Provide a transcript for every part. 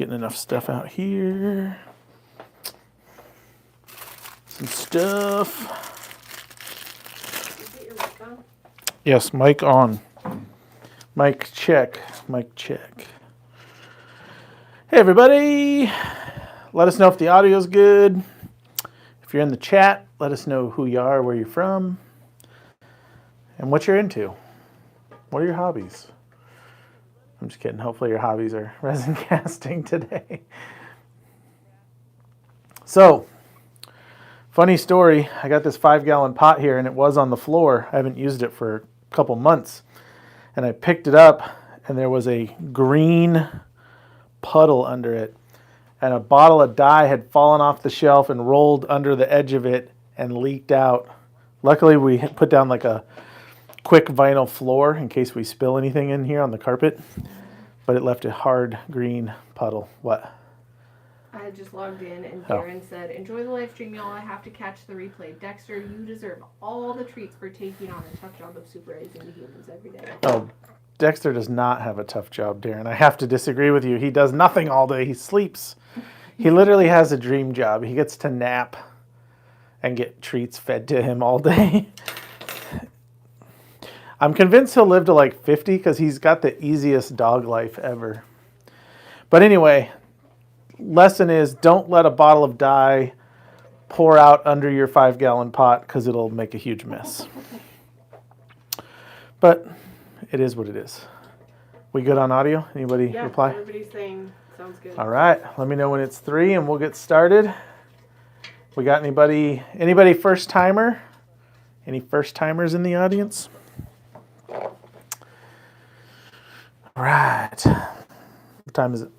getting enough stuff out here. Some stuff. Is it your mic on? Yes, mic on. Mic check. Mic check. Hey everybody. Let us know if the audio is good. If you're in the chat, let us know who you are, where you're from, and what you're into. What are your hobbies? I'm just kidding. Hopefully your hobbies are resin casting today. So, funny story. I got this 5-gallon pot here and it was on the floor. I haven't used it for a couple months. And I picked it up and there was a green puddle under it. And a bottle of dye had fallen off the shelf and rolled under the edge of it and leaked out. Luckily, we put down like a quick vinyl floor in case we spill anything in here on the carpet, but it left a hard green puddle. What? I just logged in and Darren said, enjoy the live stream, y'all. I have to catch the replay. Dexter, you deserve all the treats for taking on a tough job of supervising the humans every day. Oh, Dexter does not have a tough job, Darren. I have to disagree with you. He does nothing all day. He sleeps. He literally has a dream job. He gets to nap and get treats fed to him all day. I'm convinced he'll live to like 50 because he's got the easiest dog life ever. But anyway, lesson is don't let a bottle of dye pour out under your 5-gallon pot because it'll make a huge mess. But it is what it is. We good on audio? Anybody reply? Everybody's saying sounds good. All right. Let me know when it's 3 and we'll get started. We got anybody first timer? Any first timers in the audience? All right. What time is it?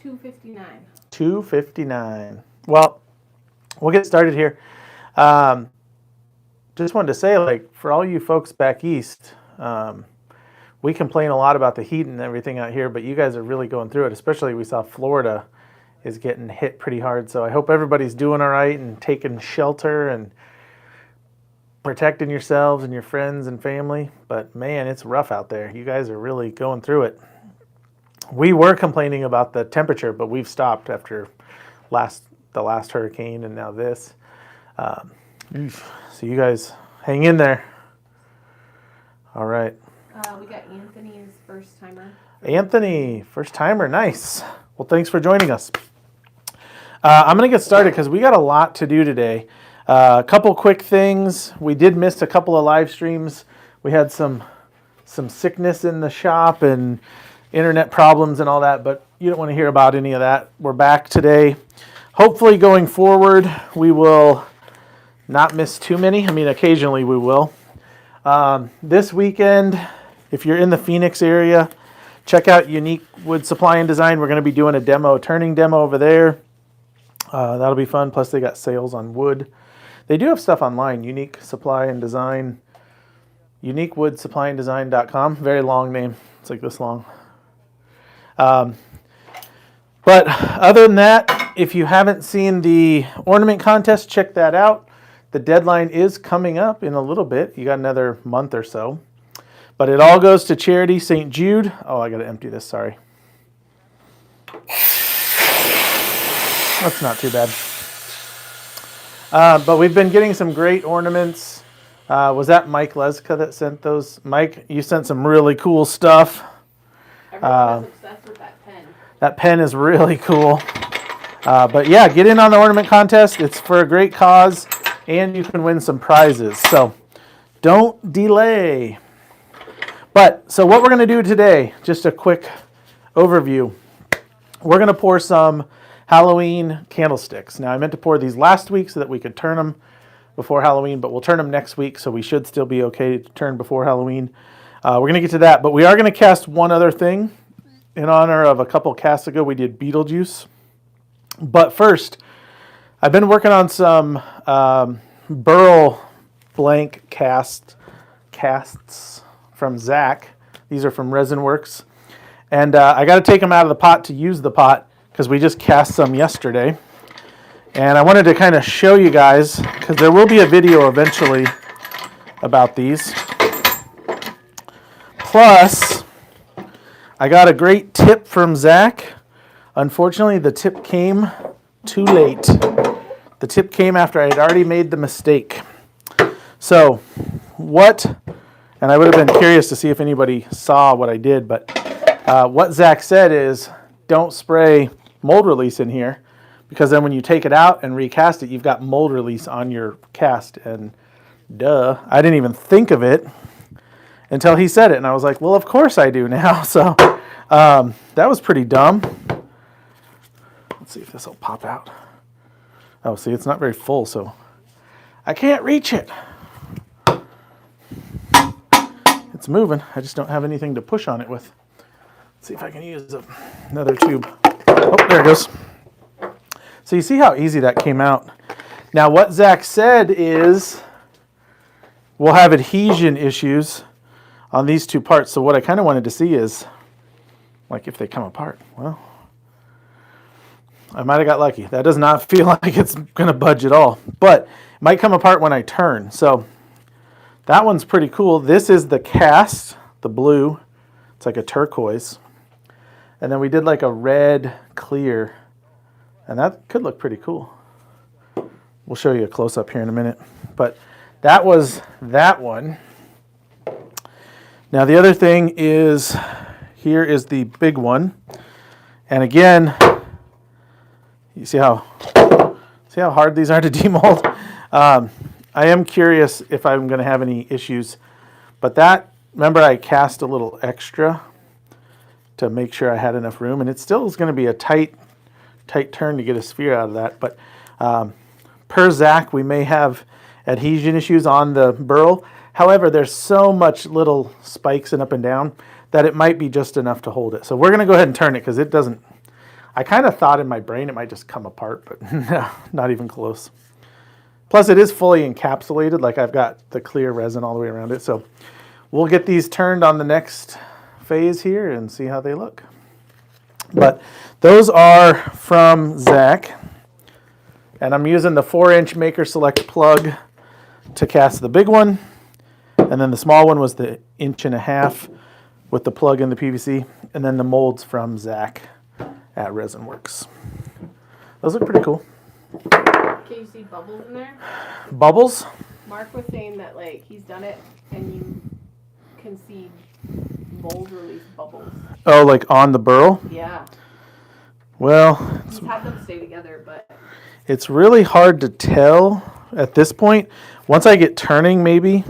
2:59. 2:59. Well, we'll get started here. Just wanted to say, like, for all you folks back east, we complain a lot about the heat and everything out here, but you guys are really going through it. Especially we saw Florida is getting hit pretty hard. So I hope everybody's doing all right and taking shelter and protecting yourselves and your friends and family. But man, it's rough out there. You guys are really going through it. We were complaining about the temperature, but we've stopped after the last hurricane and now this. So you guys hang in there. All right. We got Anthony's first timer. Anthony, first timer. Nice. Well, thanks for joining us. I'm going to get started because we got a lot to do today. A couple quick things. We did miss a couple of live streams. We had some sickness in the shop and internet problems and all that, but you don't want to hear about any of that. We're back today. Hopefully going forward, we will not miss too many. I mean, occasionally we will. This weekend, if you're in the Phoenix area, check out Unique Wood Supply and Design. We're going to be doing a turning demo over there. That'll be fun. Plus they got sales on wood. They do have stuff online, Unique Supply and Design, uniquewoodsupplyanddesign.com. Very long name. It's like this long. But other than that, if you haven't seen the ornament contest, check that out. The deadline is coming up in a little bit. You got another month or so. But it all goes to charity St. Jude. Oh, I got to empty this, sorry. That's not too bad. But we've been getting some great ornaments. Was that Mike Leska that sent those? Mike, you sent some really cool stuff. Everyone's obsessed with that pen. That pen is really cool. But yeah, get in on the ornament contest. It's for a great cause, and you can win some prizes. So don't delay. So what we're going to do today, just a quick overview. We're going to pour some Halloween candlesticks. Now, I meant to pour these last week so that we could turn them before Halloween, but we'll turn them next week, so we should still be okay to turn before Halloween. We're going to get to that, but we are going to cast one other thing. In honor of a couple casts ago, we did Beetlejuice. But first, I've been working on some burl blank casts from Zach. These are from Resin Works. And I got to take them out of the pot to use the pot because we just cast some yesterday. And I wanted to kind of show you guys, because there will be a video eventually about these. Plus, I got a great tip from Zach. Unfortunately, the tip came too late. The tip came after I had already made the mistake. So and I would have been curious to see if anybody saw what I did, but what Zach said is don't spray mold release in here, because then when you take it out and recast it, you've got mold release on your cast. And duh, I didn't even think of it until he said it. And I was like, well, of course I do now. So that was pretty dumb. Let's see if this will pop out. Oh, see, it's not very full, so I can't reach it. It's moving. I just don't have anything to push on it with. Let's see if I can use another tube. Oh, there it goes. So you see how easy that came out. Now what Zach said is we'll have adhesion issues on these two parts. So what I kind of wanted to see is like if they come apart. Well, I might have got lucky. That does not feel like it's going to budge at all, but it might come apart when I turn. So that one's pretty cool. This is the cast, the blue. It's like a turquoise. And then we did like a red clear. And that could look pretty cool. We'll show you a close-up here in a minute. But that was that one. Now the other thing is, here is the big one. And again, you see how hard these are to demold? I am curious if I'm going to have any issues. But that, remember I cast a little extra to make sure I had enough room. And it still is going to be a tight turn to get a sphere out of that. But per Zach, we may have adhesion issues on the burl. However, there's so much little spikes and up and down that it might be just enough to hold it. So we're going to go ahead and turn it because it doesn't. I kind of thought in my brain it might just come apart, but no, not even close. Plus it is fully encapsulated, like I've got the clear resin all the way around it. So we'll get these turned on the next phase here and see how they look. But those are from Zach. And I'm using the 4-inch Maker Select plug to cast the big one. And then the small one was the 1.5 inch with the plug in the PVC. And then the molds from Zach at Resin Works. Those look pretty cool. Can you see bubbles in there? Bubbles? Mark was saying that like he's done it and you can see mold release bubbles. Oh, like on the burl? Yeah. Well, He's had them stay together, but it's really hard to tell at this point. Once I get turning, maybe,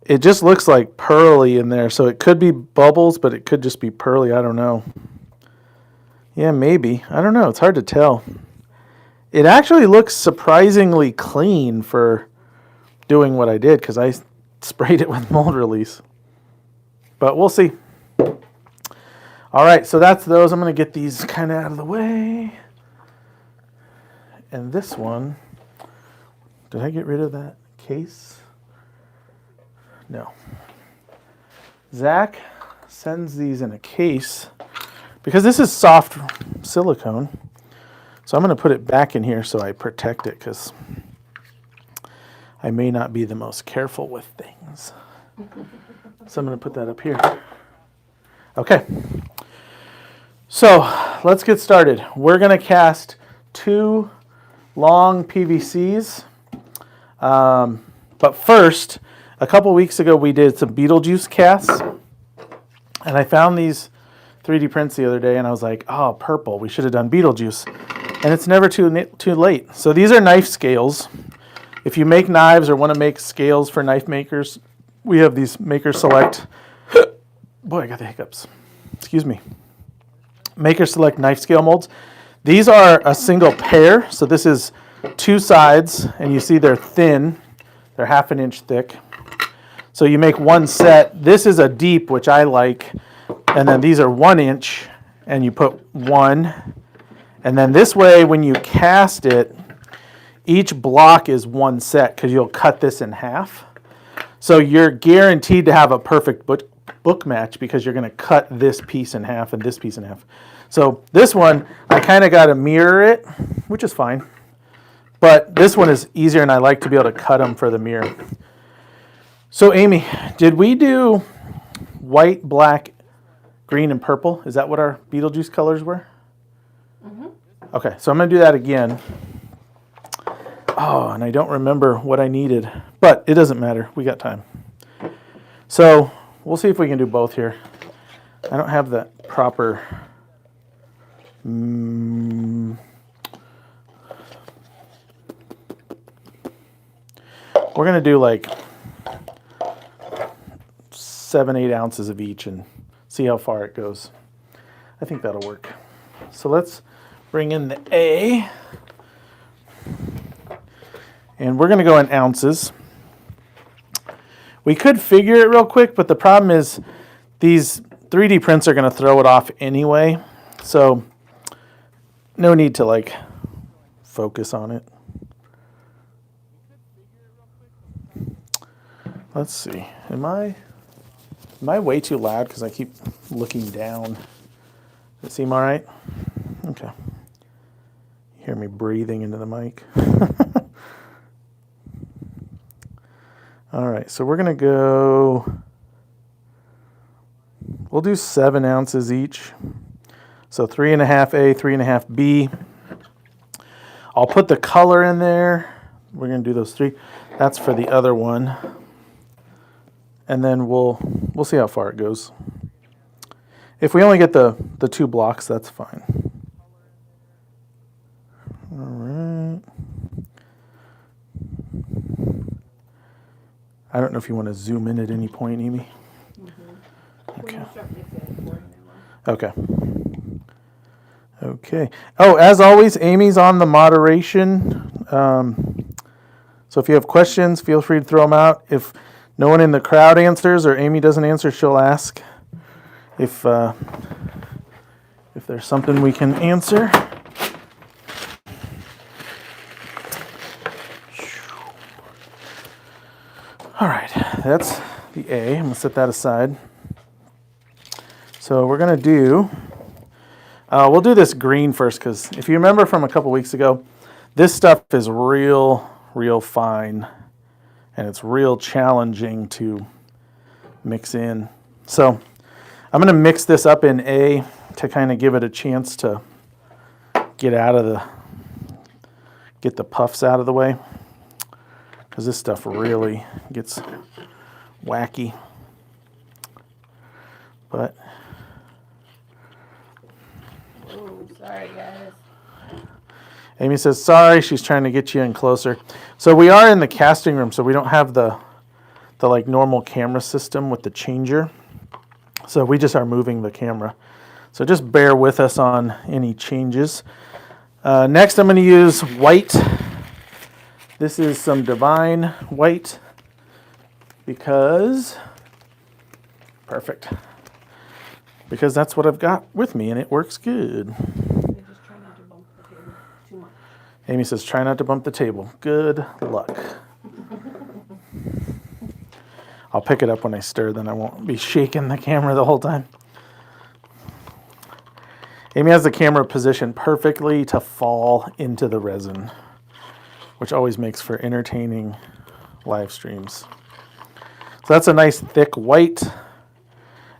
it just looks like pearly in there. So it could be bubbles, but it could just be pearly. I don't know. Yeah, maybe. I don't know. It's hard to tell. It actually looks surprisingly clean for doing what I did because I sprayed it with mold release. But we'll see. All right, so that's those. I'm going to get these kind of out of the way. And this one, did I get rid of that case? No. Zach sends these in a case because this is soft silicone. So I'm going to put it back in here so I protect it because I may not be the most careful with things. So I'm going to put that up here. Okay. So let's get started. We're going to cast 2 long PVCs. But first, a couple weeks ago we did some Beetlejuice casts. And I found these 3D prints the other day and I was like, oh, purple. We should have done Beetlejuice. And it's never too late. So these are knife scales. If you make knives or want to make scales for knife makers, we have these Maker Select. Boy, I got the hiccups. Excuse me. Maker Select knife scale molds. These are a single pair. So this is 2 sides, and you see they're thin. They're 1/2 inch thick. So you make 1 set. This is a deep, which I like. And then these are 1 inch, and you put 1. And then this way, when you cast it, each block is 1 set because you'll cut this in half. So you're guaranteed to have a perfect book match because you're going to cut this piece in half and this piece in half. So this one, I kind of got to mirror it, which is fine. But this one is easier, and I like to be able to cut them for the mirror. So Amy, did we do white, black, green and purple. Is that what our Beetlejuice colors were? Mm-hmm. Okay, so I'm going to do that again. Oh, and I don't remember what I needed, but it doesn't matter. We got time. So we'll see if we can do both here. I don't have the proper... we're going to do like 7-8 ounces of each and see how far it goes. I think that'll work. So let's bring in the A. And we're going to go in ounces. We could figure it real quick, but the problem is these 3D prints are going to throw it off anyway. So no need to like focus on it. Let's see. Am I way too loud because I keep looking down? Does it seem all right? Okay. You hear me breathing into the mic. All right, so we're going to go, we'll do 7 ounces each. So 3.5 A, 3.5 B. I'll put the color in there. We're going to do those 3. That's for the other one. And then we'll see how far it goes. If we only get the 2 blocks, that's fine. All right. I don't know if you want to zoom in at any point, Amy. Mm-hmm. Okay. Okay. Okay. Oh, as always, Amy's on the moderation. So if you have questions, feel free to throw them out. If no one in the crowd answers or Amy doesn't answer, she'll ask if there's something we can answer. All right, that's the A. I'm going to set that aside. So we're going to do, we'll do this green first because if you remember from a couple weeks ago, this stuff is real fine and it's real challenging to mix in. So I'm going to mix this up in A to kind of give it a chance to get the puffs out of the way. Because this stuff really gets wacky. But Oh, sorry guys. Amy says, sorry, she's trying to get you in closer. So we are in the casting room, so we don't have the like normal camera system with the changer. So we just are moving the camera. So just bear with us on any changes. Next I'm going to use white. This is some Divine white because that's what I've got with me and it works good. Just try not to bump the table too much. Amy says, try not to bump the table. Good luck. I'll pick it up when I stir, then I won't be shaking the camera the whole time. Amy has the camera positioned perfectly to fall into the resin, which always makes for entertaining live streams. So that's a nice thick white.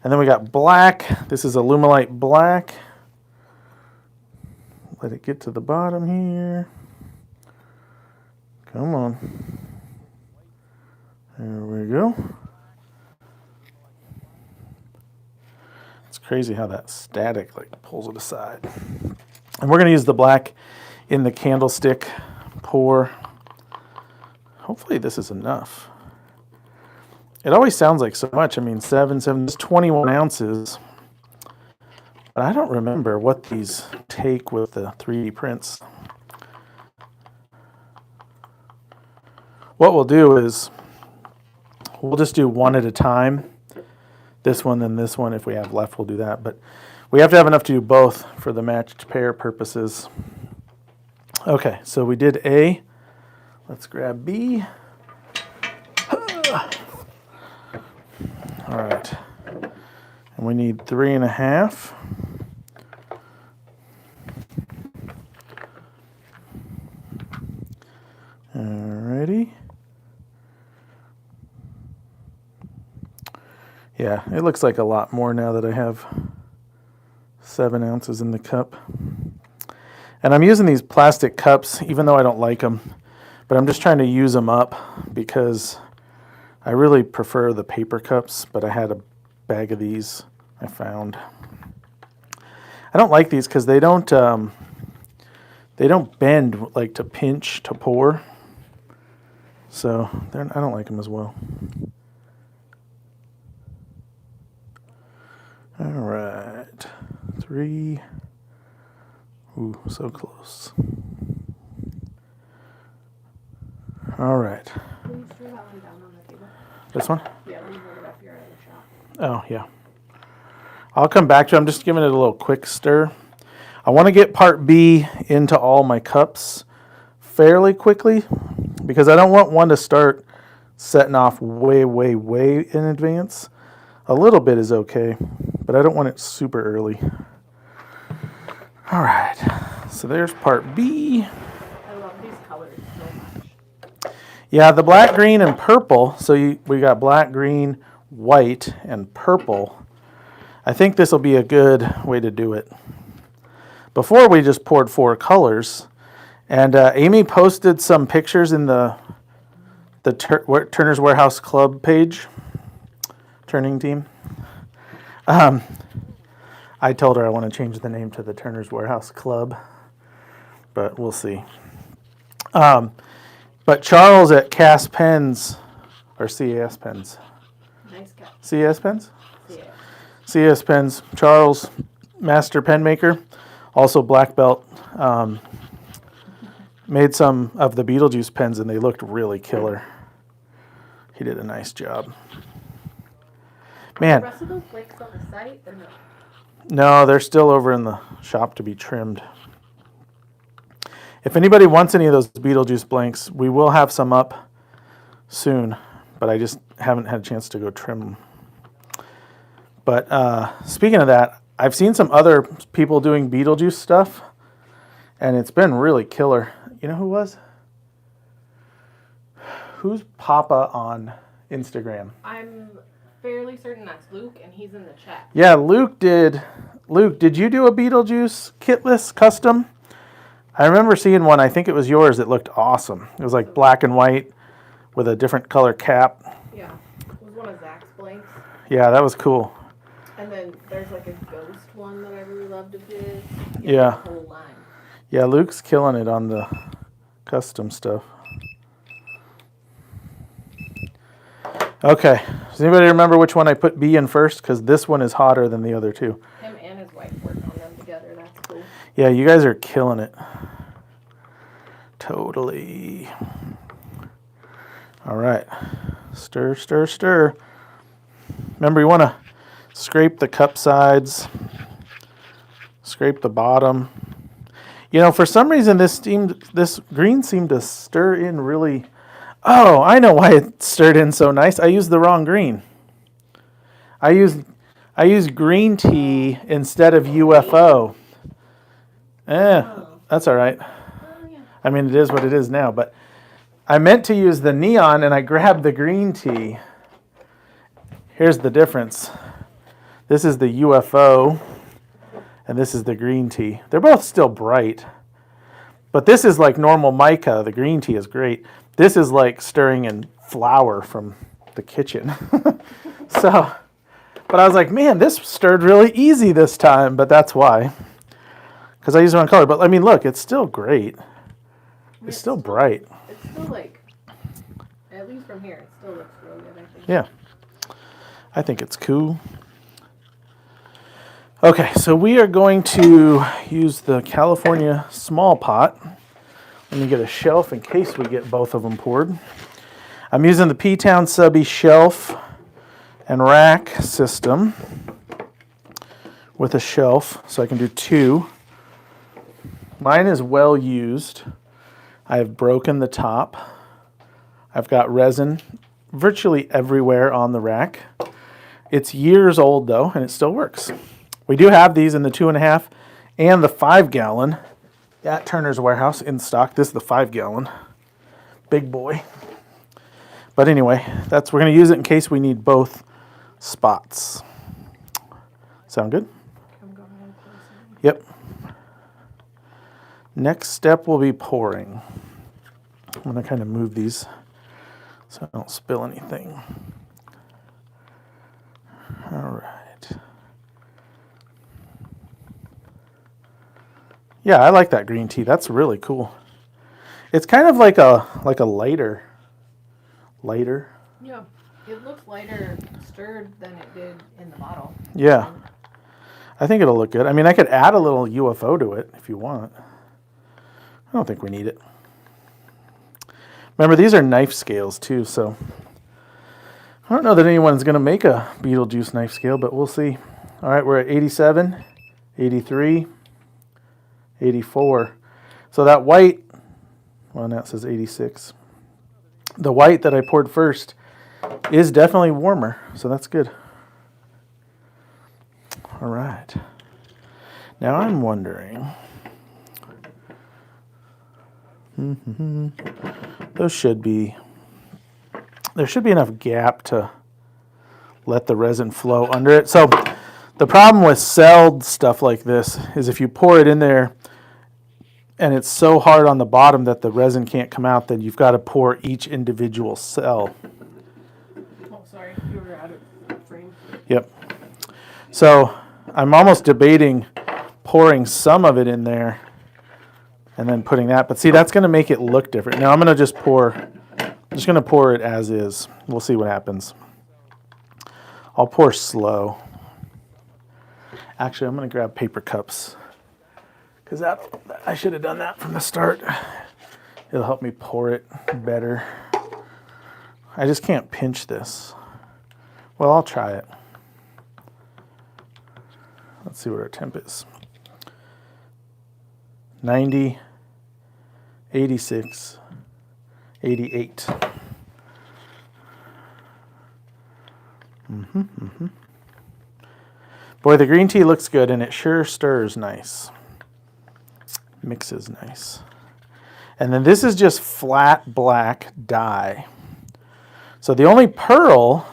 And then we got black. This is Alumilite black. Let it get to the bottom here. Come on. There we go. It's crazy how that static like pulls it aside. And we're going to use the black in the candlestick pour. Hopefully this is enough. It always sounds like so much. I mean, 7, it's 21 ounces. But I don't remember what these take with the 3D prints. What we'll do is we'll just do one at a time. This one, then this one. If we have left, we'll do that. But we have to have enough to do both for the matched pair purposes. Okay, so we did A. Let's grab B. All right. And we need 3.5. Alrighty. Yeah, it looks like a lot more now that I have 7 ounces in the cup. And I'm using these plastic cups, even though I don't like them. But I'm just trying to use them up because I really prefer the paper cups. But I had a bag of these I found. I don't like these because they don't bend like to pinch to pour. So I don't like them as well. All right, 3. Ooh, so close. All right. Can you stir that one down on the table? This one? Yeah, leave it up here in the shop. Oh, yeah. I'll come back to it. I'm just giving it a little quick stir. I want to get part B into all my cups fairly quickly because I don't want one to start setting off way, way, way in advance. A little bit is okay, but I don't want it super early. All right, so there's part B. I love these colors so much. Yeah, the black, green, and purple. So we got black, green, white, and purple. I think this will be a good way to do it. Before we just poured 4 colors, and Amy posted some pictures in the Turner's Warehouse Club page, turning team. I told her I want to change the name to the Turner's Warehouse Club, but we'll see. But Charles at CAS Pens, or CAS Pens. Nice cut. CAS Pens? Yeah. CAS Pens. Charles, master pen maker, also black belt. Made some of the Beetlejuice pens, and they looked really killer. He did a nice job. Man. The rest of those blanks on the site or no? No, they're still over in the shop to be trimmed. If anybody wants any of those Beetlejuice blanks, we will have some up soon, but I just haven't had a chance to go trim them. But speaking of that, I've seen some other people doing Beetlejuice stuff, and it's been really killer. You know who was? Who's Papa on Instagram? I'm fairly certain that's Luke, and he's in the chat. Yeah, Luke did. Luke, did you do a Beetlejuice kitless custom? I remember seeing one. I think it was yours. It looked awesome. It was like black and white with a different color cap. Yeah, it was one of Zach's blanks. Yeah, that was cool. And then there's like a ghost one that I really loved of his. Yeah. The whole line. Yeah, Luke's killing it on the custom stuff. Okay. Does anybody remember which one I put B in first? Because this one is hotter than the other two. Him and his wife worked on them together. That's cool. Yeah, you guys are killing it. Totally. All right. Stir, stir, stir. Remember, you want to scrape the cup sides. Scrape the bottom. You know, for some reason, this green seemed to stir in really... Oh, I know why it stirred in so nice. I used the wrong green. I used green tea instead of UFO. That's all right. I mean, it is what it is now, but I meant to use the neon, and I grabbed the green tea. Here's the difference. This is the UFO, and this is the green tea. They're both still bright, but this is like normal mica. The green tea is great. This is like stirring in flour from the kitchen. So, but I was like, man, this stirred really easy this time, but that's why. Because I used the wrong color. But I mean, look, it's still great. It's still bright. It's still like, at least from here, it still looks really good, I think. Yeah. I think it's cool. Okay, so we are going to use the California small pot. Let me get a shelf in case we get both of them poured. I'm using the P-Town Subby shelf and rack system with a shelf, so I can do 2. Mine is well used. I have broken the top. I've got resin virtually everywhere on the rack. It's years old though, and it still works. We do have these in the 2.5 and the 5-gallon at Turner's Warehouse in stock. This is the 5-gallon. Big boy. But anyway, we're going to use it in case we need both spots. Sound good? I'm going to Yep. Next step will be pouring. I'm going to kind of move these so I don't spill anything. All right. Yeah, I like that green tea. That's really cool. It's kind of like a lighter. Yeah, it looks lighter stirred than it did in the bottle. Yeah. I think it'll look good. I mean, I could add a little UFO to it if you want. I don't think we need it. Remember, these are knife scales too, so I don't know that anyone's going to make a Beetlejuice knife scale, but we'll see. All right, we're at 87, 83, 84. So that white, well, now it says 86. The white that I poured first is definitely warmer, so that's good. All right. Now I'm wondering, there should be enough gap to let the resin flow under it. So the problem with celled stuff like this is if you pour it in there and it's so hard on the bottom that the resin can't come out, then you've got to pour each individual cell. Oh, sorry, you were out of frame. Yep. So I'm almost debating pouring some of it in there and then putting that. But see, that's going to make it look different. Now I'm going to just pour it as is. We'll see what happens. I'll pour slow. Actually, I'm going to grab paper cups because I should have done that from the start. It'll help me pour it better. I just can't pinch this. Well, I'll try it. Let's see what our temp is. 90, 86, 88. Boy, the green tea looks good, and it sure stirs nice. Mixes nice. And then this is just flat black dye. So the only pearl,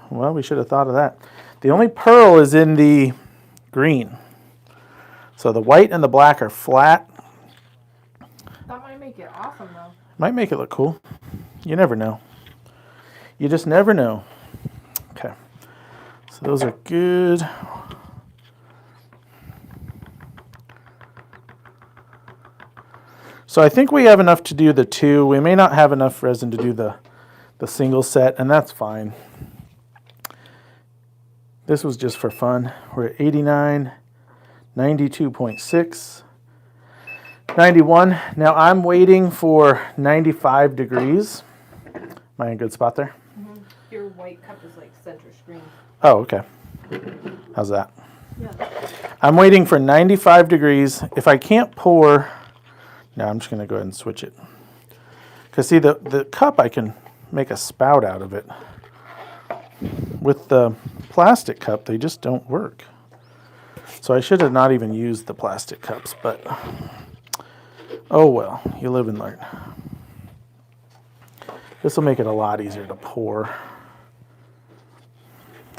well, we should have thought of that. The only pearl is in the green. So the white and the black are flat. That might make it awesome, though. Might make it look cool. You never know. You just never know. Okay. So those are good. So I think we have enough to do the two. We may not have enough resin to do the single set, and that's fine. This was just for fun. We're at 89, 92.6, 91. Now I'm waiting for 95 degrees. Am I in a good spot there? Mm-hmm. Your white cup is like center screen. Oh, okay. How's that? Yeah. I'm waiting for 95 degrees. If I can't pour, now I'm just going to go ahead and switch it. Because see, the cup, I can make a spout out of it. With the plastic cup, they just don't work. So I should have not even used the plastic cups, but oh well, you live and learn. This will make it a lot easier to pour.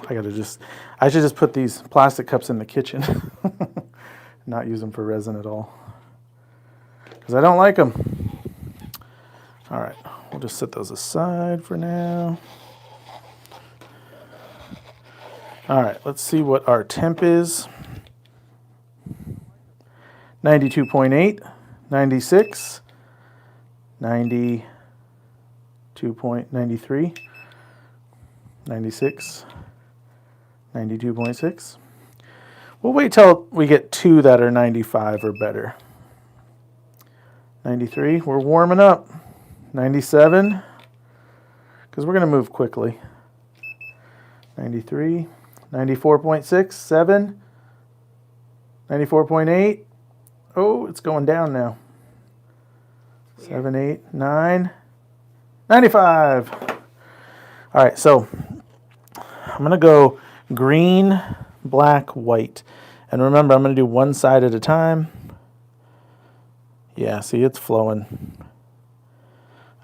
I should just put these plastic cups in the kitchen. Not use them for resin at all. Because I don't like them. All right, we'll just set those aside for now. All right, let's see what our temp is. 92.8, 96, 92.93, 96, 92.6. We'll wait till we get two that are 95 or better. 93, we're warming up. 97, because we're going to move quickly. 93, 94.6, 7, 94.8. Oh, it's going down now. 7, 8, 9, 95. All right, so I'm going to go green, black, white. And remember, I'm going to do one side at a time. Yeah, see, it's flowing.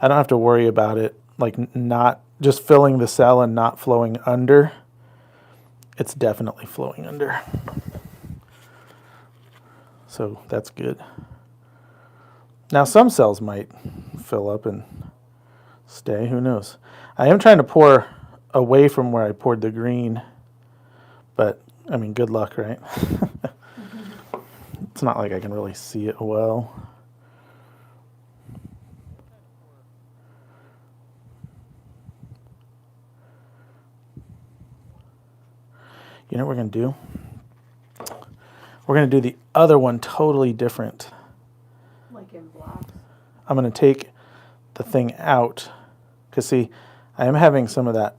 I don't have to worry about it, like not just filling the cell and not flowing under. It's definitely flowing under. So that's good. Now some cells might fill up and stay, who knows. I am trying to pour away from where I poured the green, but I mean, good luck, right? It's not like I can really see it well. You know what we're going to do? We're going to do the other one totally different. Like in blocks. I'm going to take the thing out because, see, I am having some of that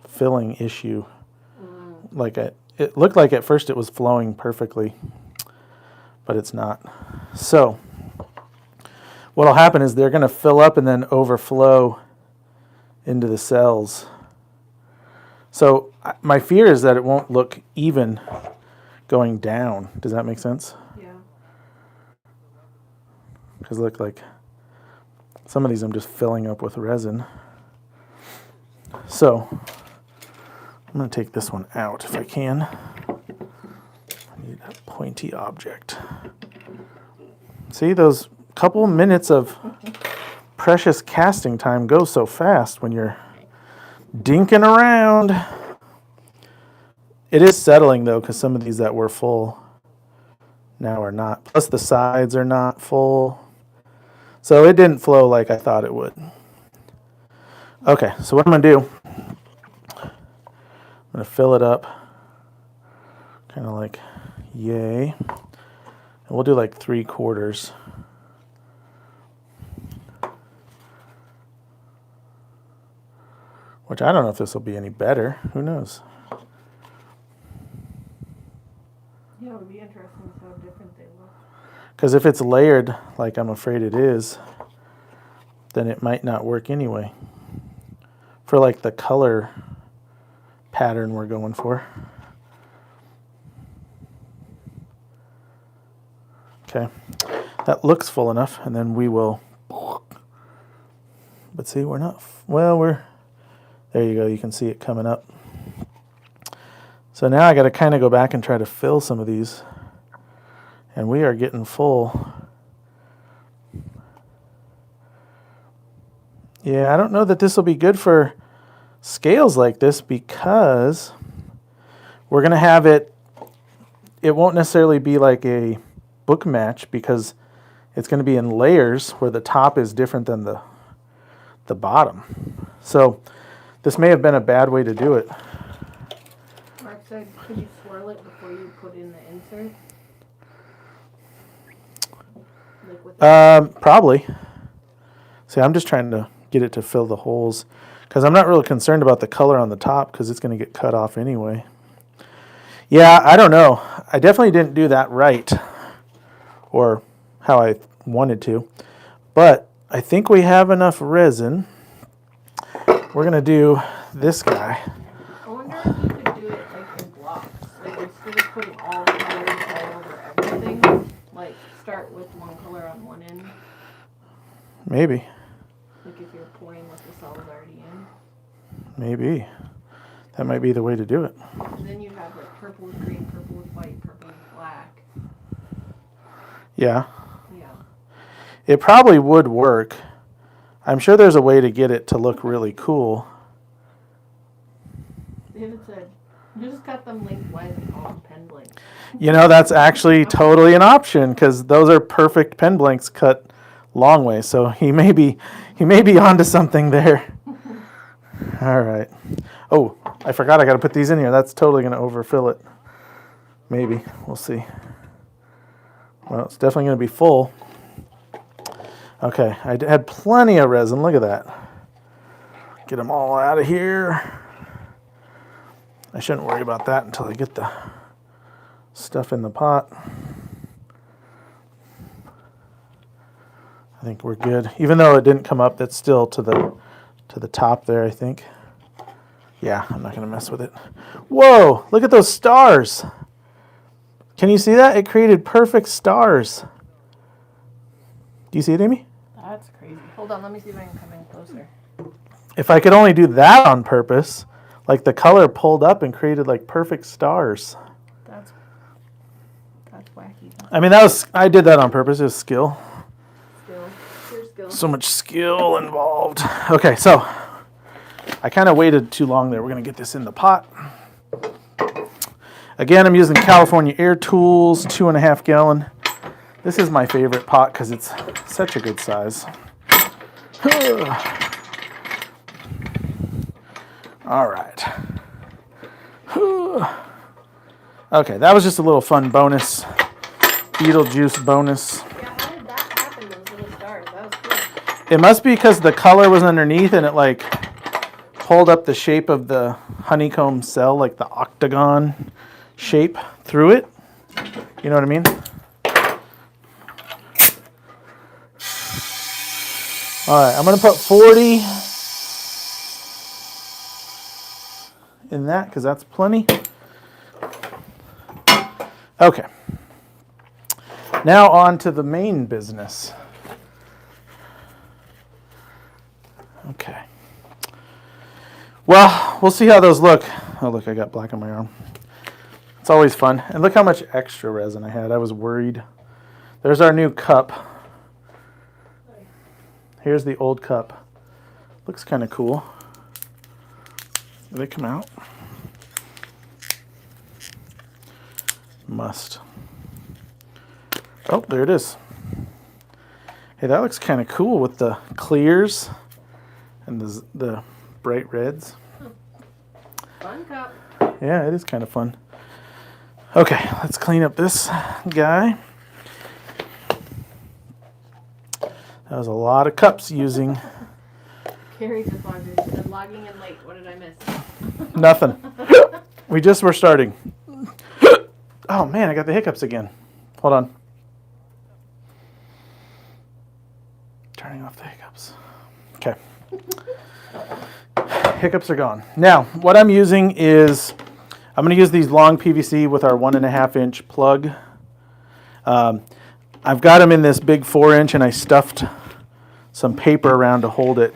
filling issue. Like it looked like at first it was flowing perfectly, but it's not. So what'll happen is they're going to fill up and then overflow into the cells. So my fear is that it won't look even going down. Does that make sense? Yeah. Because look, like some of these I'm just filling up with resin. So I'm going to take this one out if I can. I need a pointy object. See, those couple minutes of precious casting time go so fast when you're dinking around. It is settling though, because some of these that were full now are not. Plus the sides are not full. So it didn't flow like I thought it would. Okay, so what I'm going to do, I'm going to fill it up, kind of like yay. And we'll do like 3/4. Which I don't know if this will be any better. Who knows? Yeah, it would be interesting to see how different they look. Because if it's layered, like I'm afraid it is, then it might not work anyway. For like the color pattern we're going for. Okay, that looks full enough, and then we will. But see, we're not. Well, we're. There you go. You can see it coming up. So now I got to kind of go back and try to fill some of these, and we are getting full. Yeah, I don't know that this will be good for scales like this because we're going to have it. It won't necessarily be like a book match because it's going to be in layers where the top is different than the bottom. So this may have been a bad way to do it. Mark said, could you swirl it before you put in the insert? Like with Probably. See, I'm just trying to get it to fill the holes because I'm not really concerned about the color on the top because it's going to get cut off anyway. Yeah, I don't know. I definitely didn't do that right or how I wanted to, but I think we have enough resin. We're going to do this guy. I wonder if you could do it like in blocks. Like instead of putting all the colors all over everything, like start with one color on one end. Maybe. Like if you're pouring what the cells already in. Maybe. That might be the way to do it. And then you have like purple with green, purple with white, purple with black. Yeah. Yeah. It probably would work. I'm sure there's a way to get it to look really cool. David said, just cut them lengthwise and call them pen blanks. You know, that's actually totally an option because those are perfect pen blanks cut long way. So he may be onto something there. All right. Oh, I forgot I got to put these in here. That's totally going to overfill it. Maybe. We'll see. Well, it's definitely going to be full. Okay, I had plenty of resin. Look at that. Get them all out of here. I shouldn't worry about that until I get the stuff in the pot. I think we're good. Even though it didn't come up, that's still to the top there, I think. Yeah, I'm not going to mess with it. Whoa, look at those stars. Can you see that? It created perfect stars. Do you see it, Amy? That's crazy. Hold on, let me see if I can come in closer. If I could only do that on purpose, like the color pulled up and created like perfect stars. That's That's wacky. I mean, I did that on purpose. It was skill. Pure skill. So much skill involved. Okay, so I kind of waited too long there. We're going to get this in the pot. Again, I'm using California Air Tools, 2.5 gallon. This is my favorite pot because it's such a good size. All right. Okay, that was just a little fun bonus. Beetlejuice bonus. Yeah, how did that happen, those little stars? That was cool. It must be because the color was underneath and it like pulled up the shape of the honeycomb cell, like the octagon shape through it. You know what I mean? All right, I'm going to put 40 in that because that's plenty. Okay. Now on to the main business. Okay. Well, we'll see how those look. Oh, look, I got black on my arm. It's always fun. And look how much extra resin I had. I was worried. There's our new cup. Here's the old cup. Looks kind of cool. Do they come out? Must. Oh, there it is. Hey, that looks kind of cool with the clears and the bright reds. Fun cup. Yeah, it is kind of fun. Okay, let's clean up this guy. That was a lot of cups using. Carrie just logged in. She said, logging in late. What did I miss? Nothing. We just were starting. Oh man, I got the hiccups again. Hold on. Turning off the hiccups. Okay. Hiccups are gone. Now, what I'm using is, I'm going to use these long PVC with our 1.5 inch plug. I've got them in this big 4-inch and I stuffed some paper around to hold it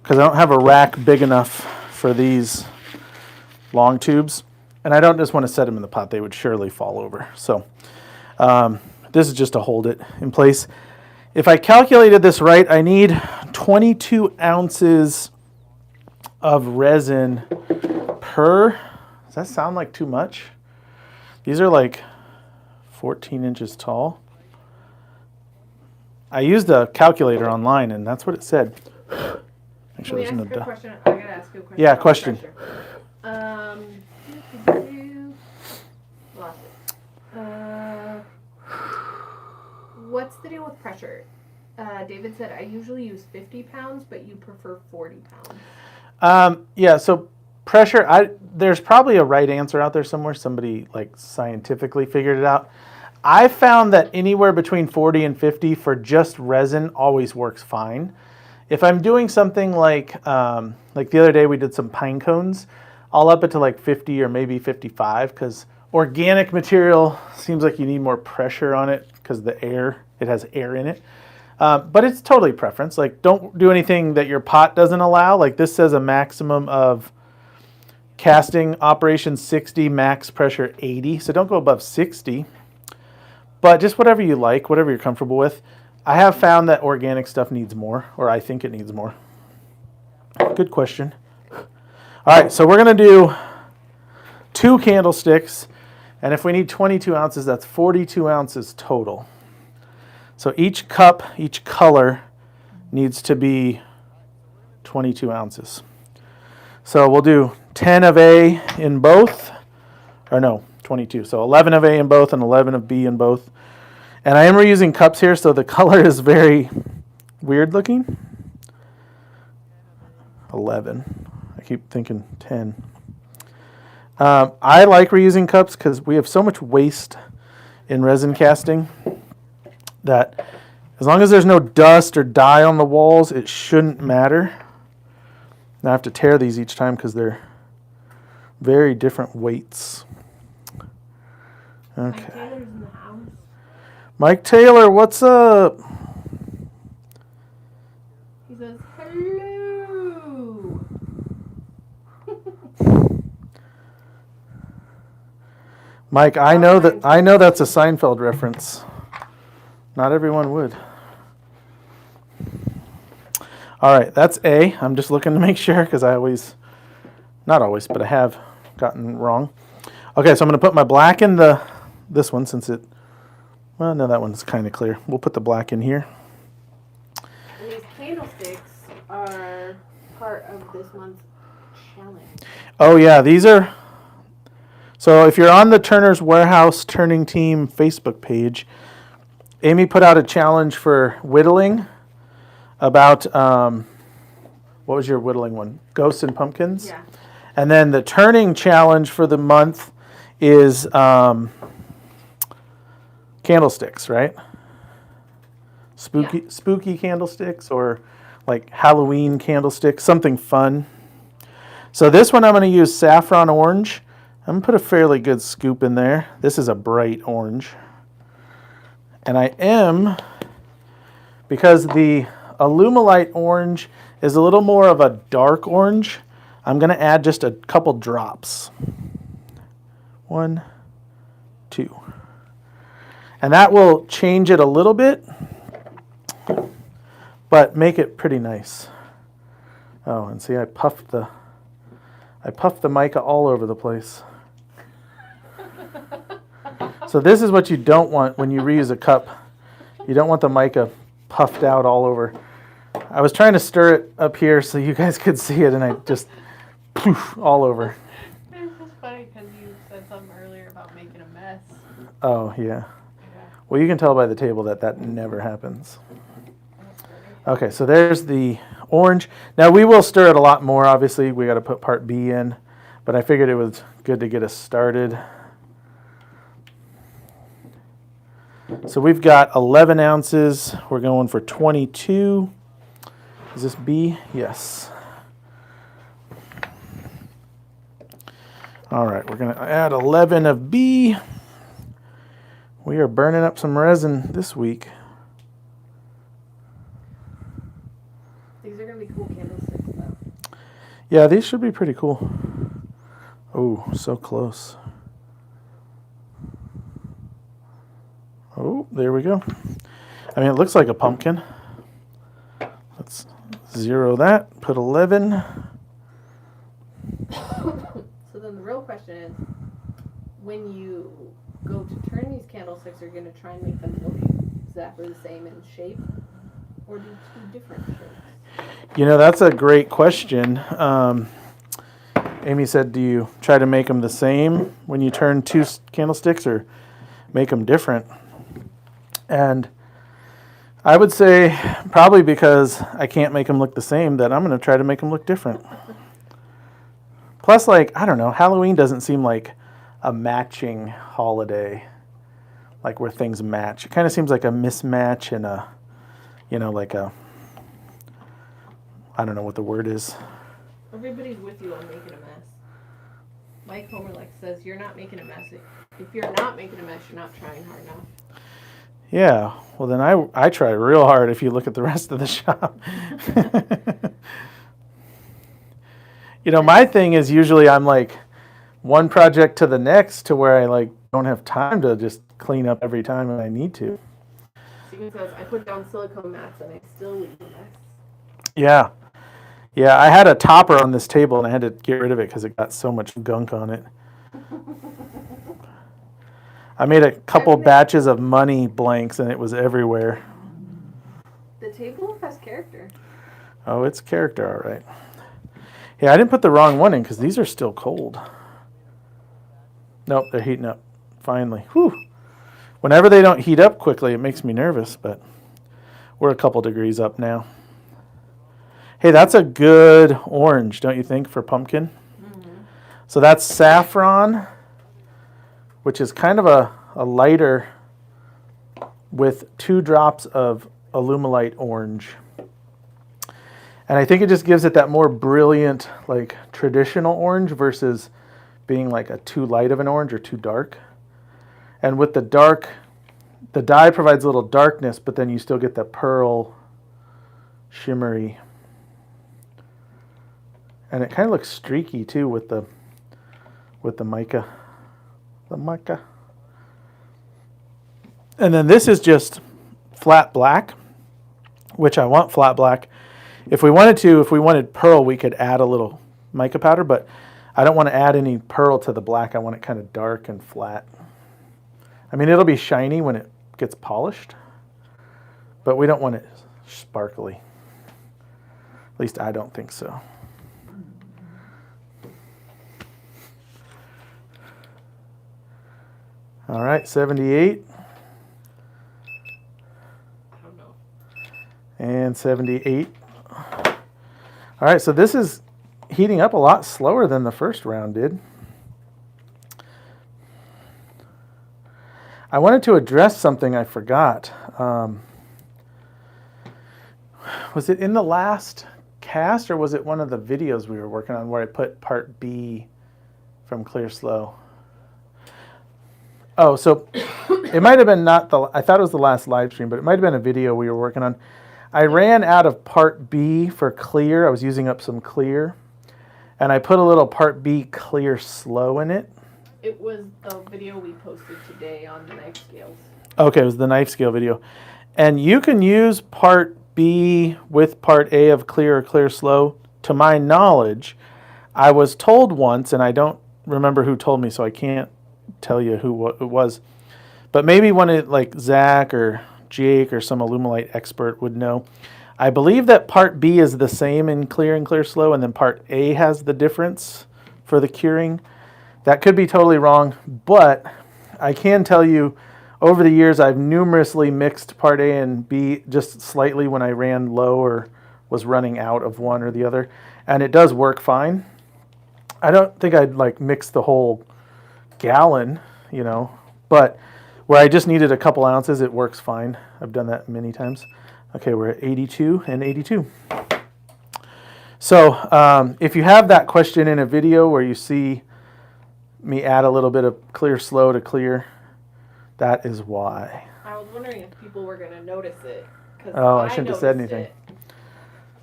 because I don't have a rack big enough for these long tubes. And I don't just want to set them in the pot. They would surely fall over. So this is just to hold it in place. If I calculated this right, I need 22 ounces of resin per. Does that sound like too much? These are like 14 inches tall. I used a calculator online, and that's what it said. Make sure there's no dust. Question? I gotta ask you a question. Yeah, question. Lost it. What's the deal with pressure? David said, I usually use 50 pounds, but you prefer 40 pounds. Yeah, so pressure, there's probably a right answer out there somewhere. Somebody like scientifically figured it out. I found that anywhere between 40 and 50 for just resin always works fine. If I'm doing something like the other day we did some pine cones, I'll up it to like 50 or maybe 55 because organic material seems like you need more pressure on it because it has air in it. But it's totally preference. Like, don't do anything that your pot doesn't allow. Like this says a maximum of casting operation 60, max pressure 80. So don't go above 60. But just whatever you like, whatever you're comfortable with. I have found that organic stuff needs more, or I think it needs more. Good question. All right, so we're going to do 2 candlesticks. And if we need 22 ounces, that's 42 ounces total. So each cup, each color needs to be 22 ounces. So we'll do 10 of A in both, or no, 22. So 11 of A in both and 11 of B in both. And I am reusing cups here, so the color is very weird looking. 11. I keep thinking 10. I like reusing cups because we have so much waste in resin casting that as long as there's no dust or dye on the walls, it shouldn't matter. Now I have to tear these each time because they're very different weights. Okay. Mike Taylor's in the house. Mike Taylor, what's up? He says, hello. Mike, I know that's a Seinfeld reference. Not everyone would. All right, that's A. I'm just looking to make sure because not always, but I have gotten wrong. Okay, so I'm going to put my black in this one since well, no, that one's kind of clear. We'll put the black in here. And these candlesticks are part of this month's challenge. Oh, yeah, these are... So if you're on the Turner's Warehouse Turning Team Facebook page, Amy put out a challenge for whittling about... what was your whittling one? Ghosts and Pumpkins? Yeah. And then the turning challenge for the month is candlesticks, right? Spooky candlesticks or like Halloween candlesticks, something fun. So this one I'm going to use saffron orange. I'm going to put a fairly good scoop in there. This is a bright orange. And I am, because the Alumilite orange is a little more of a dark orange, I'm going to add just a couple drops. 1, 2. And that will change it a little bit, but make it pretty nice. Oh, and see, I puffed the mica all over the place. So this is what you don't want when you reuse a cup. You don't want the mica puffed out all over. I was trying to stir it up here so you guys could see it, and I just poof all over. It's just funny because you said something earlier about making a mess. Oh, yeah. Well, you can tell by the table that never happens. Okay, so there's the orange. Now, we will stir it a lot more. Obviously, we got to put part B in, but I figured it was good to get us started. So we've got 11 ounces. We're going for 22. Is this B? Yes. All right, we're going to add 11 of B. We are burning up some resin this week. These are going to be cool candlesticks, though. Yeah, these should be pretty cool. Oh, so close. Oh, there we go. I mean, it looks like a pumpkin. Let's zero that. Put 11. So then the real question is, when you go to turn these candlesticks, are you going to try and make them look exactly the same in shape? Or do two different shapes? You know, that's a great question. Amy said, do you try to make them the same when you turn two candlesticks or make them different? And I would say probably because I can't make them look the same that I'm going to try to make them look different. Plus, like, I don't know, Halloween doesn't seem like a matching holiday, like where things match. It kind of seems like a mismatch and a, you know, like a, I don't know what the word is. Everybody's with you on making a mess. Mike Homer says, you're not making a mess. If you're not making a mess, you're not trying hard enough. Yeah, well then I try real hard if you look at the rest of the shop. You know, my thing is usually I'm like one project to the next to where I like don't have time to just clean up every time I need to. Steven says, I put down silicone mats and I still leave a mess. Yeah. Yeah, I had a topper on this table and I had to get rid of it because it got so much gunk on it. I made a couple batches of money blanks and it was everywhere. The table has character. Oh, it's character, all right. Yeah, I didn't put the wrong one in because these are still cold. Nope, they're heating up. Finally. Whew. Whenever they don't heat up quickly, it makes me nervous, but we're a couple degrees up now. Hey, that's a good orange, don't you think, for pumpkin? Mm-hmm. So that's saffron, which is kind of a lighter with 2 drops of Alumilite orange. And I think it just gives it that more brilliant, like traditional orange versus being like a too light of an orange or too dark. And with the dark, the dye provides a little darkness, but then you still get that pearl shimmery. And it kind of looks streaky too with the mica. the mica. And then this is just flat black, which I want flat black. If we wanted pearl, we could add a little mica powder, but I don't want to add any pearl to the black. I want it kind of dark and flat. I mean, it'll be shiny when it gets polished, but we don't want it sparkly. At least I don't think so. All right, 78. I don't know. And 78. All right, so this is heating up a lot slower than the first round did. I wanted to address something I forgot. Was it in the last cast or was it one of the videos we were working on where I put part B from Clear Slow? Oh, so it might have been I thought it was the last live stream, but it might have been a video we were working on. I ran out of part B for clear. I was using up some clear, and I put a little part B Clear Slow in it. It was the video we posted today on the knife scales. Okay, it was the knife scale video. And you can use part B with part A of clear or Clear Slow. To my knowledge, I was told once, and I don't remember who told me, so I can't tell you who it was. But maybe one of like Zach or Jake or some Alumilite expert would know. I believe that part B is the same in clear and Clear Slow, and then part A has the difference for the curing. That could be totally wrong, but I can tell you over the years I've numerously mixed part A and B just slightly when I ran low or was running out of one or the other, and it does work fine. I don't think I'd like mix the whole gallon, but where I just needed a couple ounces, it works fine. I've done that many times. Okay, we're at 82 and 82. So if you have that question in a video where you see me add a little bit of Clear Slow to clear, that is why. I was wondering if people were going to notice it. Oh, I shouldn't have said anything.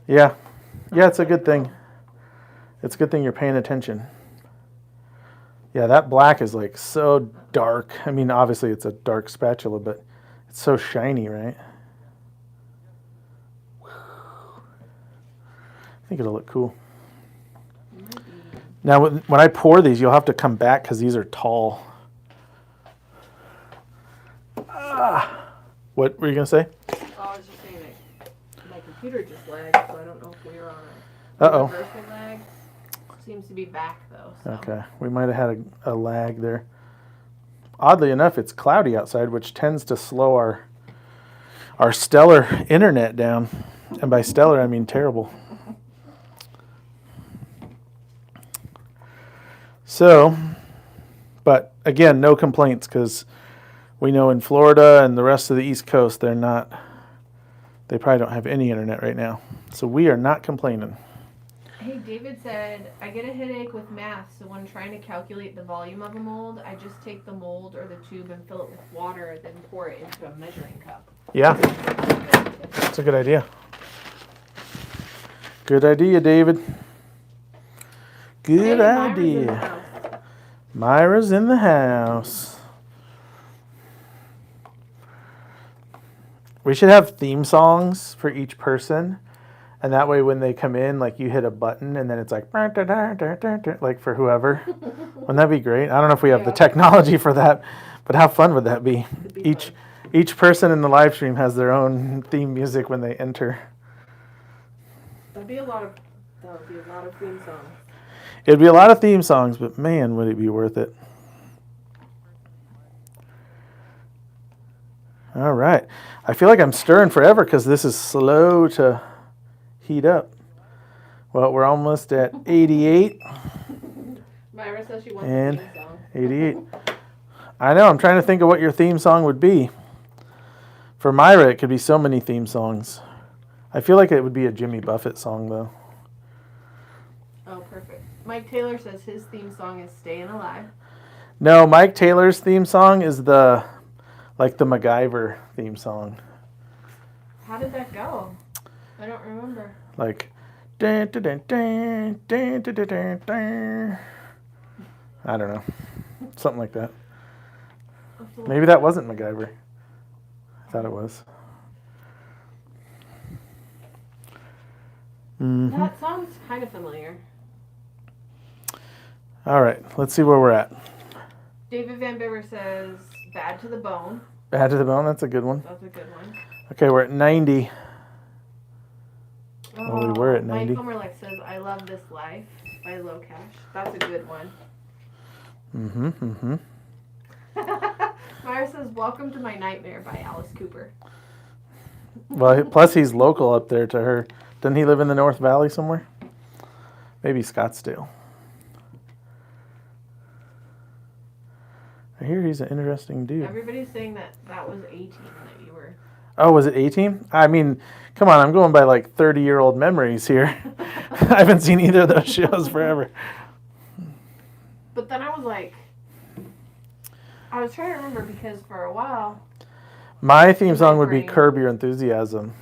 Yeah, it's a good thing. It's a good thing you're paying attention. Yeah, that black is like so dark. I mean, obviously it's a dark spatula, but it's so shiny, right? I think it'll look cool. Now, when I pour these, you'll have to come back because these are tall. What were you going to say? Oh, I was just saying that my computer just lagged, so I don't know if we were on a reversal lag. Seems to be back, though. So. Okay, we might have had a lag there. Oddly enough, it's cloudy outside, which tends to slow our stellar internet down. And by stellar, I mean terrible. So, but again, no complaints because we know in Florida and the rest of the East Coast, they probably don't have any internet right now. So we are not complaining. Hey, David said, I get a headache with math, so when trying to calculate the volume of a mold, I just take the mold or the tube and fill it with water, then pour it into a measuring cup. Yeah, that's a good idea. Good idea, David. Good idea. Myra's in the house. We should have theme songs for each person. And that way when they come in, like you hit a button and then it's like for whoever. Wouldn't that be great? I don't know if we have the technology for that, but how fun would that be? Each person in the live stream has their own theme music when they enter. That would be a lot of theme songs. It'd be a lot of theme songs, but man, would it be worth it. All right. I feel like I'm stirring forever because this is slow to heat up. Well, we're almost at 88. Myra says she wants and a theme song. 88. I know. I'm trying to think of what your theme song would be. For Myra, it could be so many theme songs. I feel like it would be a Jimmy Buffett song, though. Oh, perfect. Mike Taylor says his theme song is Staying Alive. No, Mike Taylor's theme song is the MacGyver theme song. How did that go? I don't remember. Like, dun, dun, dun, dun, dun, dun, dun, dun, dun. I don't know. Something like that. have to look Maybe it that up. wasn't MacGyver. I thought it was. Mm-hmm. That sounds kind of familiar. All right, let's see where we're at. David Van Bibber says, "Bad to the Bone." Bad to the Bone, that's a good one. That's a good one. Okay, we're at 90. Well, we were at 90. Mike Homerlick says, "I Love This Life" by Low Cash. That's a good one. Mm-hmm. Myra says, "Welcome to My Nightmare" by Alice Cooper. Well, plus he's local up there to her. Doesn't he live in the North Valley somewhere? Maybe Scottsdale. I hear he's an interesting dude. Everybody's saying that was 18 that you were. Oh, was it 18? I mean, come on, I'm going by like 30-year-old memories here. I haven't seen either of those shows forever. But then I was like, I was trying to remember because for a while. My theme song would be brain. Curb Your Enthusiasm.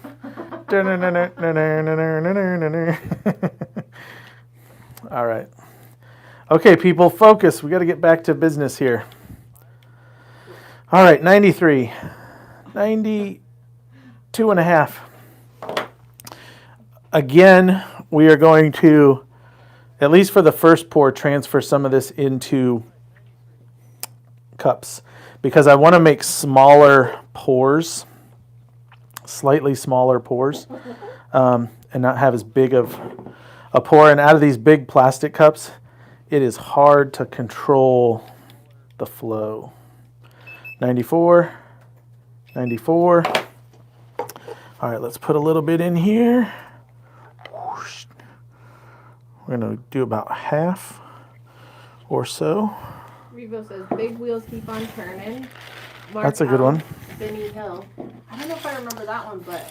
All right. Okay, people, focus. We got to get back to business here. All right, 93. 92 and a half. Again, we are going to, at least for the first pour, transfer some of this into cups because I want to make smaller pours, slightly smaller pours, and not have as big of a pour. And out of these big plastic cups, it is hard to control the flow. 94, 94. All right, let's put a little bit in here. We're going to do about half or so. Revo says, "Big wheels keep on turning." Mark That's a good one. Benny Hill. I don't know if I remember that one, but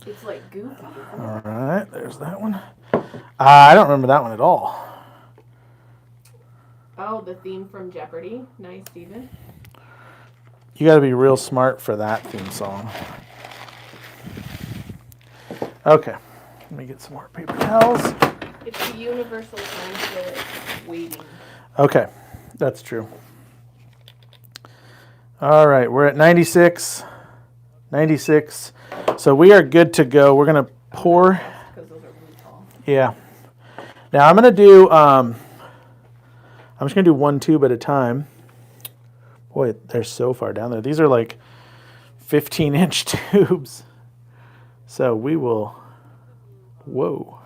it's like goofy. All right, there's that one. I don't remember that one at all. Oh, the theme from Jeopardy. Nice, Steven. You got to be real smart for that theme song. Okay, let me get some more paper towels. It's the universal sign for like waiting. Okay, that's true. All right, we're at 96. 96. So we are good to go. We're going to pour. Because those are really tall. Yeah. Now I'm going to do, I'm just going to do one tube at a time. Boy, they're so far down there. These are like 15-inch tubes. So we will, whoa.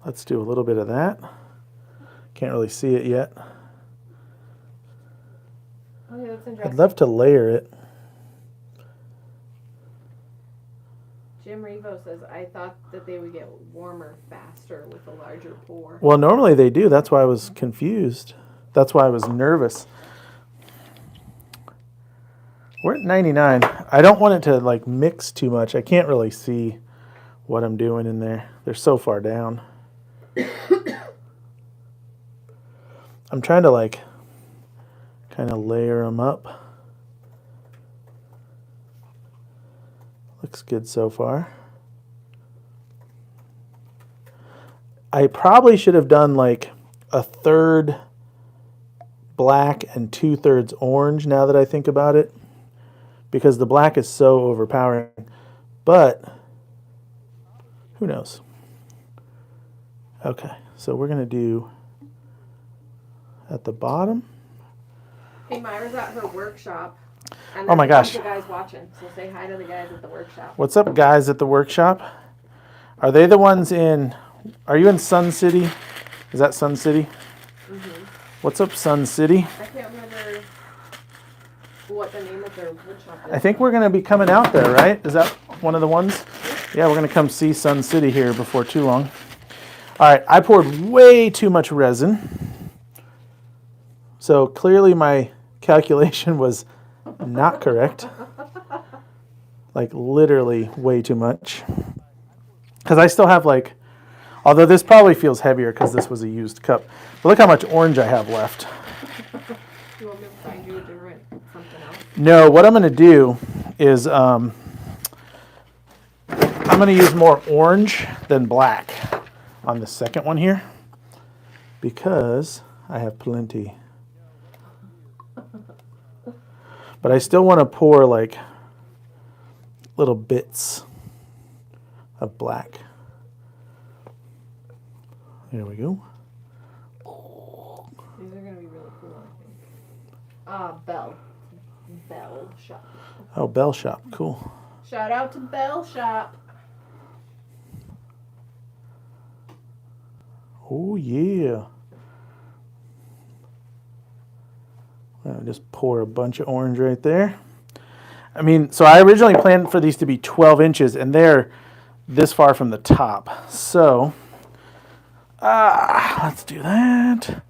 Let's do a little bit of that. Can't really see it yet. Okay, that's interesting. I'd love to layer it. Jim Revo says, "I thought that they would get warmer faster with a larger pour." Well, normally they do. That's why I was confused. That's why I was nervous. We're at 99. I don't want it to like mix too much. I can't really see what I'm doing in there. They're so far down. I'm trying to like kind of layer them up. Looks good so far. I probably should have done like a third black and 2/3 orange now that I think about it, because the black is so overpowering. But who knows? Okay, so we're going to do at the bottom. Hey, Myra's at her workshop. And Oh my there's gosh. a bunch of guys watching, so say hi to the guys at the workshop. What's up, guys at the workshop? Are they the ones in, are you in Sun City? Is that Sun City? Mm-hmm. What's up, Sun City? I can't remember what the name of their workshop is. I think we're going to be coming out there, right? Is that one of the ones? Yeah, we're going to come see Sun City here before too long. All right, I poured way too much resin. So clearly my calculation was not correct. Like literally way too much. Because I still have like, although this probably feels heavier because this was a used cup. But look how much orange I have left. You want me to find you a different something else? No, what I'm going to do is I'm going to use more orange than black on the second one here because I have plenty. But I still want to pour like little bits of black. There we go. These are going to be really cool, I think. Bell Shop. Oh, Bell Shop. Cool. Shout out to Bell Shop. Oh, yeah. I'll just pour a bunch of orange right there. I mean, so I originally planned for these to be 12 inches, and they're this far from the top. So, let's do that.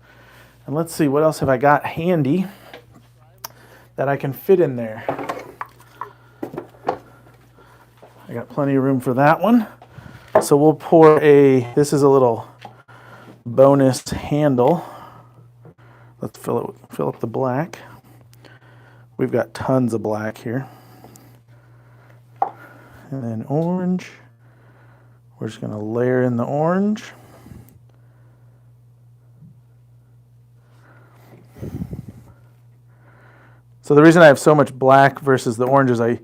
And let's see, what else have I got handy that I can fit in there? I got plenty of room for that one. So we'll pour this is a little bonus handle. Let's fill up the black. We've got tons of black here. And then orange. We're just going to layer in the orange. So the reason I have so much black versus the orange is I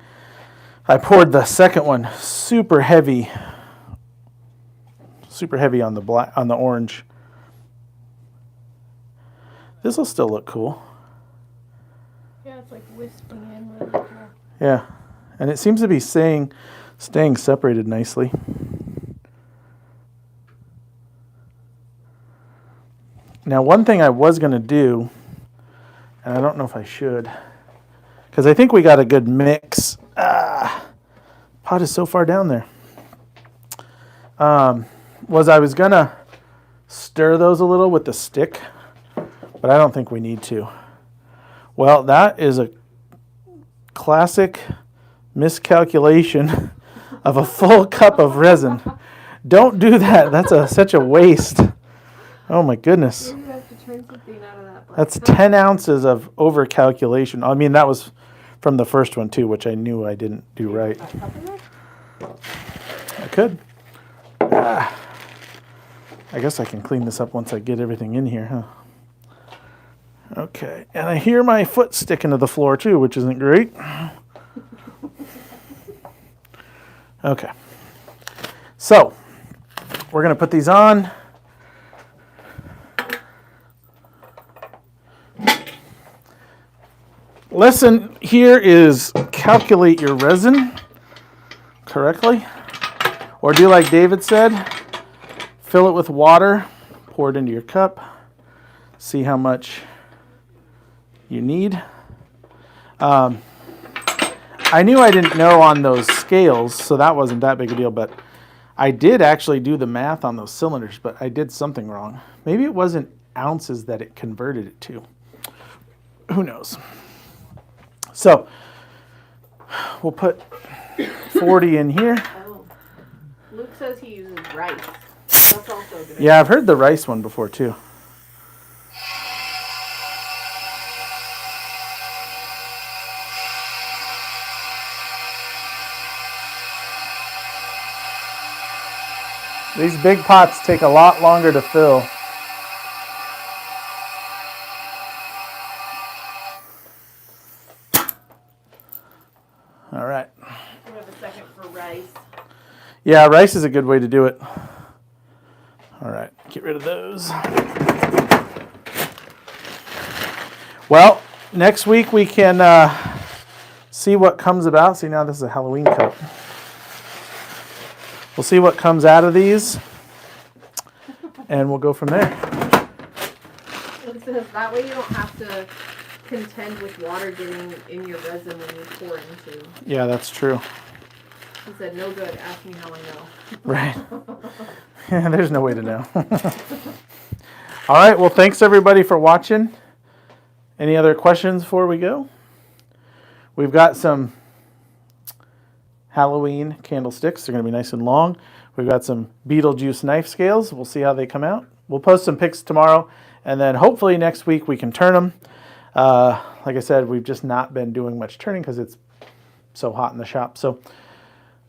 poured the second one super heavy on the orange. This will still look cool. Yeah, it's like wisping in really cool. Yeah, and it seems to be staying separated nicely. Now, one thing I was going to do, and I don't know if I should, because I think we got a good mix. Pot is so far down there. Was I was going to stir those a little with the stick, but I don't think we need to. Well, that is a classic miscalculation of a full cup of resin. Don't do that. That's such a waste. Oh my goodness. You have to turn something out of that. That's 10 ounces of overcalculation. I mean, that was from the first one too, which I knew I didn't do right. I could. I guess I can clean this up once I get everything in here, huh? Okay, and I hear my foot sticking to the floor too, which isn't great. Okay, so we're going to put these on. Lesson here is calculate your resin correctly, or do like David said, fill it with water, pour it into your cup, see how much you need. I knew I didn't know on those scales, so that wasn't that big a deal, but I did actually do the math on those cylinders, but I did something wrong. Maybe it wasn't ounces that it converted it to. Who knows? So we'll put 40 in here. Oh. Luke says he uses rice. That's also good. Yeah, I've heard the rice one before too. These big pots take a lot longer to fill. All right. We have a second for rice. Yeah, rice is a good way to do it. All right, get rid of those. Well, next week we can see what comes about. See, now this is a Halloween cup. We'll see what comes out of these, and we'll go from there. That way you don't have to contend with water getting in your resin when you pour into. Yeah, that's true. He said, no good, ask me how I know. Right. Yeah, there's no way to know. All right, well, thanks everybody for watching. Any other questions before we go? We've got some Halloween candlesticks. They're going to be nice and long. We've got some Beetlejuice knife scales. We'll see how they come out. We'll post some pics tomorrow, and then hopefully next week we can turn them. Like I said, we've just not been doing much turning because it's so hot in the shop. So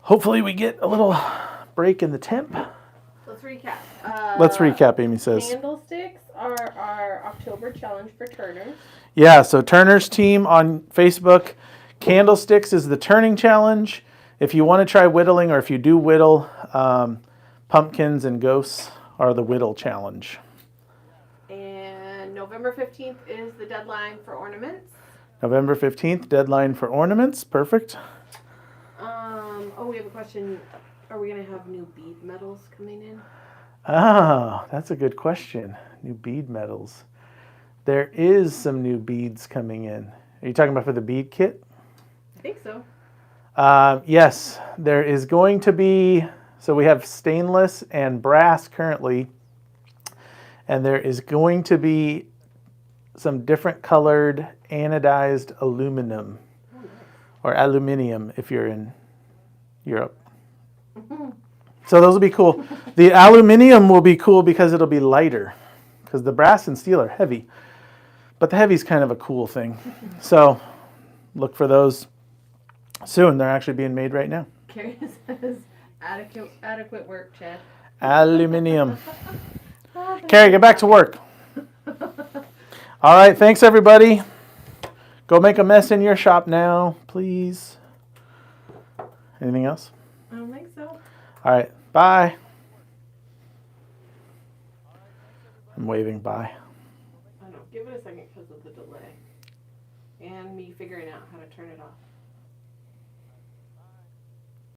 hopefully we get a little break in the temp. Let's recap. Let's recap, Amy says. Candlesticks are our October challenge for turners. Yeah, so Turner's team on Facebook. Candlesticks is the turning challenge. If you want to try whittling, or if you do whittle, pumpkins and ghosts are the whittle challenge. And November 15th is the deadline for ornaments. November 15th, deadline for ornaments. Perfect. We have a question. Are we going to have new bead metals coming in? Ah, that's a good question. New bead metals. There is some new beads coming in. Are you talking about for the bead kit? I think so. Yes, there is going to be, so we have stainless and brass currently, and there is going to be some different colored anodized aluminum, or aluminium if you're in Europe. So those will be cool. The aluminium will be cool because it'll be lighter, because the brass and steel are heavy, but the heavy is kind of a cool thing. So look for those soon. They're actually being made right now. Carrie says, adequate work, Chad. Aluminium. Carrie, get back to work. All right, thanks everybody. Go make a mess in your shop now, please. Anything else? I don't think so. All right, bye. I'm waving bye. I know. Give it a second because of the delay. And me figuring out how to turn it off.